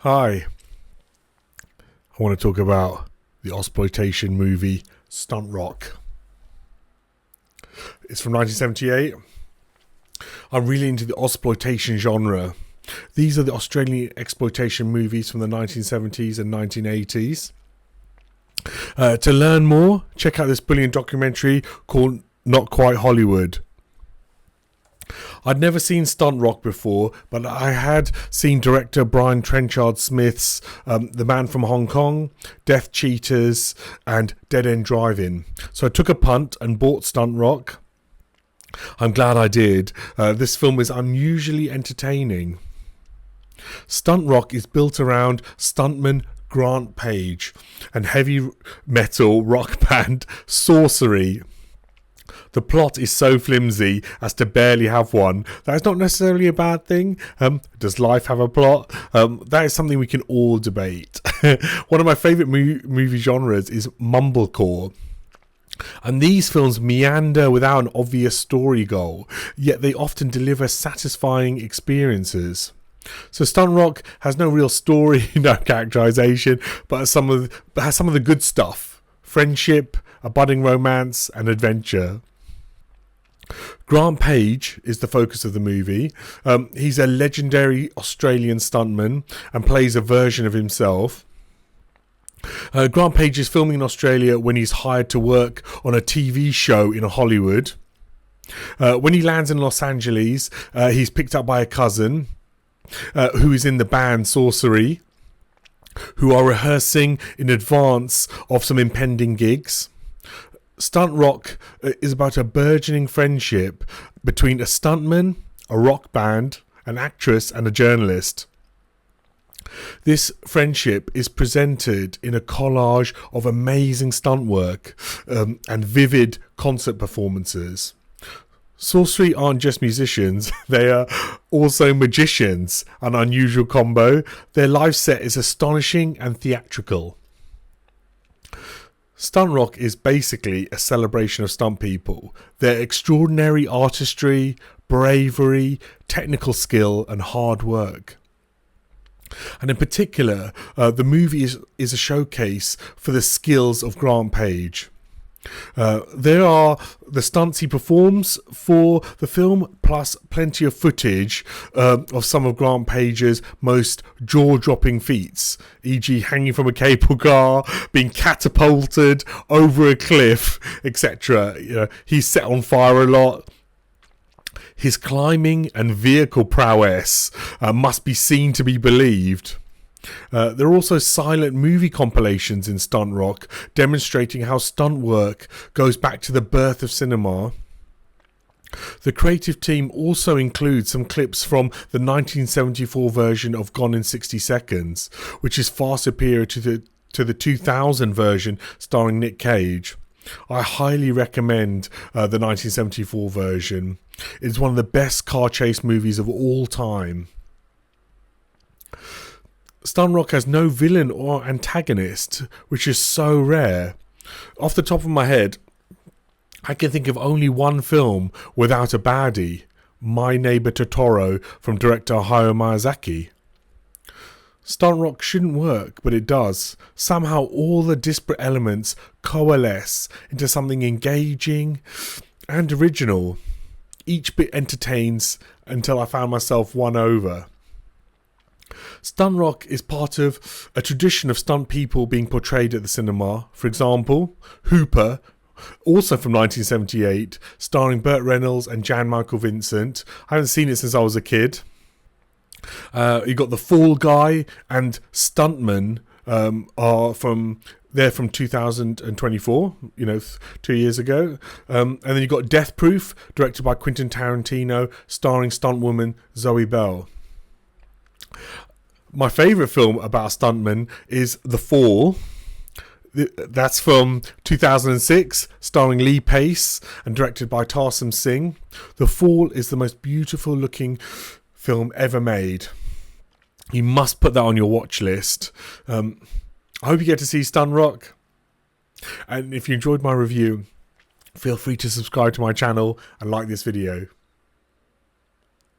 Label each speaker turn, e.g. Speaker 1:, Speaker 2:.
Speaker 1: Hi, I want to talk about the exploitation movie Stunt Rock. It's from 1978. I'm really into the exploitation genre. These are the Australian exploitation movies from the 1970s and 1980s. To learn more, check out this brilliant documentary called Not Quite Hollywood. I'd never seen Stunt Rock before, but I had seen director Brian Trenchard Smith's The Man from Hong Kong, Death Cheaters, and Dead End Drive-In. So I took a punt and bought Stunt Rock. I'm glad I did. This film is unusually entertaining. Stunt Rock is built around stuntman Grant Page and heavy metal rock band Sorcery. The plot is so flimsy as to barely have one. That is not necessarily a bad thing. Does life have a plot? That is something we can all debate. One of my favourite movie genres is mumblecore. And these films meander without an obvious story goal, yet they often deliver satisfying experiences. So Stunt Rock has no real story, no characterization, but has some of the good stuff: friendship, a budding romance, and adventure. Grant Page is the focus of the movie. He's a legendary Australian stuntman and plays a version of himself. Grant Page is filming in Australia when he's hired to work on a TV show in Hollywood. When he lands in Los Angeles, he's picked up by a cousin who is in the band Sorcery, who are rehearsing in advance of some impending gigs. Stunt Rock is about a burgeoning friendship between a stuntman, a rock band, an actress, and a journalist. This friendship is presented in a collage of amazing stunt work and vivid concert performances. Sorcery aren't just musicians, they are also magicians, an unusual combo. Their live set is astonishing and theatrical. Stunt Rock is basically a celebration of stunt people, their extraordinary artistry, bravery, technical skill, and hard work. And in particular, the movie is a showcase for the skills of Grant Page. There are the stunts he performs for the film, plus plenty of footage of some of Grant Page's most jaw-dropping feats, e.g. hanging from a cable car, being catapulted over a cliff, etc. He's set on fire a lot. His climbing and vehicle prowess must be seen to be believed. There are also silent movie compilations in Stunt Rock demonstrating how stunt work goes back to the birth of cinema. The creative team also includes some clips from the 1974 version of Gone in 60 Seconds, which is far superior to the 2000 version starring Nick Cage. I highly recommend the 1974 version. It's one of the best car chase movies of all time. Stunt Rock has no villain or antagonist, which is so rare. Off the top of my head, I can think of only one film without a baddie, My Neighbor Totoro from director Hayao Miyazaki. Stunt Rock shouldn't work, but it does. Somehow all the disparate elements coalesce into something engaging and original. Each bit entertains until I found myself won over. Stunt Rock is part of a tradition of stunt people being portrayed at the cinema. For example, Hooper, also from 1978, starring Burt Reynolds and Jan Michael Vincent. I haven't seen it since I was a kid. You got The Fall Guy and Stuntman are from 2024, 2 years ago. And then you got Death Proof, directed by Quentin Tarantino, starring stuntwoman Zoe Bell. My favourite film about stuntmen is The Fall. That's from 2006, starring Lee Pace and directed by Tarsem Singh. The Fall is the most beautiful looking film ever made. You must put that on your watch list. I hope you get to see Stunt Rock. And if you enjoyed my review, feel free to subscribe to my channel and like this video.